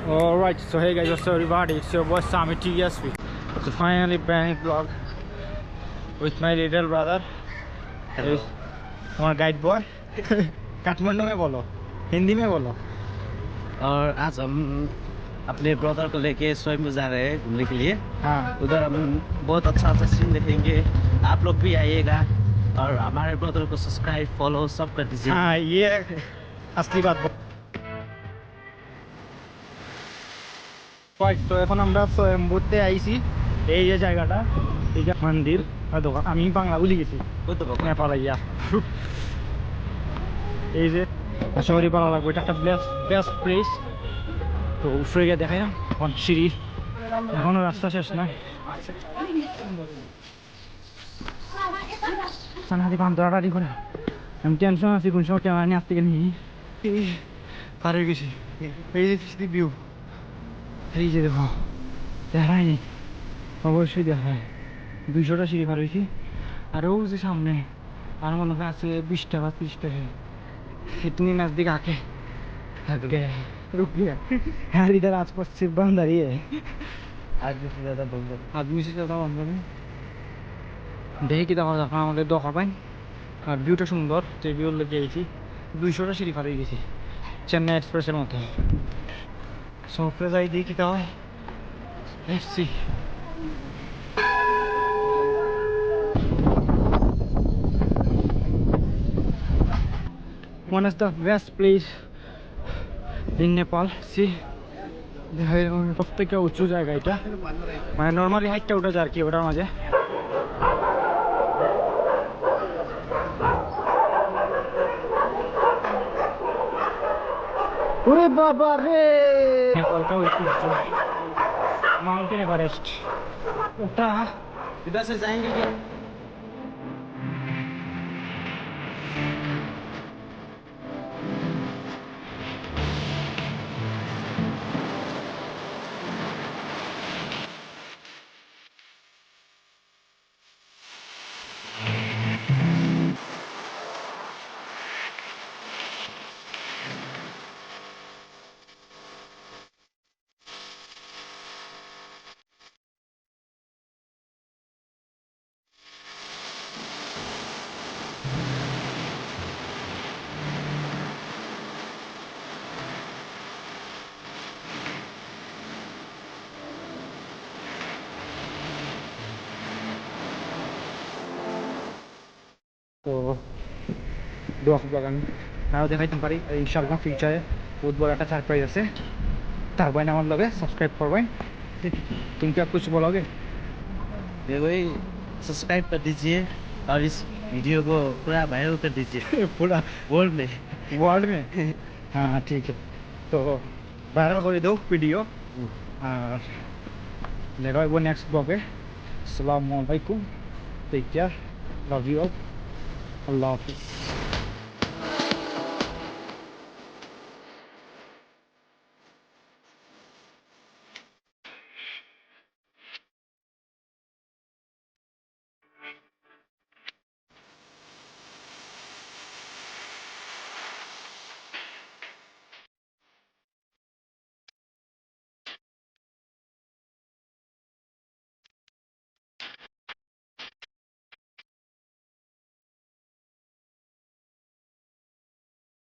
Alright, so hey guys, what's up everybody? It's your boy Sami TSP. So finally prank vlog with my little brother. Hello हमारा guide boy Kathmandu में बोलो, हिंदी में बोलो। और आज हम अपने ब्रदर को लेके स्वयं जा रहे हैं घूमने के लिए। हाँ, उधर हम बहुत अच्छा अच्छा सीन देखेंगे, आप लोग भी आइएगा और हमारे ब्रदर को सब्सक्राइब फॉलो सब कर दीजिए। हाँ, ये असली बात। তো এখন আমরা স্বয়ম্ভূতে আইছি, এই যে জায়গাটা, এই যে মন্দির আর দোকান। আমি বাংলা ভুলে গেছি, নেপাল ইয়া। এই যে শহরে পালা লাগবে, এটা একটা বেস্ট প্লেস। তো উপরে গিয়ে দেখাই না, এখন সিঁড়ি, এখনো রাস্তা শেষ নয়। সানাদি পান্তাড়াড়ি করে আমি টেনশন আছি, কোন সময় ক্যামেরা নিয়ে আসতে গেলে পার হয়ে গেছি। এই যে ভিউ, এই যে দেখো, দেখায়নি, অবশ্যই দেখায়। 200টা সিঁড়ি পার হয়েছি, আরও যে সামনে আর মনে হয় আছে 20টা বা 30টা। इतनी नजदीक आके रुक गया यार। इधर आसपास सिर्फ बंदर ही है, आदमी से ज़्यादा बंदर है। দেখি কি দেখা দেখা আমাদের দখল পাই। আর ভিউটা সুন্দর, যে ভিউ লেগে গেছি। 200টা সিঁড়ি পার হয়ে গেছি, চেন্নাই এক্সপ্রেসের মতো। সফরে যাই দেখি তা হয়। এসছি one of the best place in Nepal. See, সব থেকে উঁচু জায়গা এটা, মানে নর্মালি হাইটটা উঠে যায় আর কি ওটার মাঝে। ওরে বাবা রে, নেপালটা উঁচু, মাউন্টেন এভারেস্ট ওটা। इधर से जाएंगे क्या? তো দোয়া বাগান আরও দেখাইতে পারি ইনশাআল্লাহ ফিউচারে। বহুত বড় একটা সারপ্রাইজ আছে, তার বাইন আমার লগে সাবস্ক্রাইব করবেন। तुम क्या कुछ बोलोगे? वही सब्सक्राइब कर दीजिए और इस वीडियो को पूरा वायरल कर दीजिए पूरा वर्ल्ड में। में हाँ हाँ ठीक है, तो वायरल করে দাও ভিডিও। আর দেখা হবে নেক্সট ব্লগে। আসসালামু আলাইকুম, take care, love you all, আল্লাহ হাফিজ।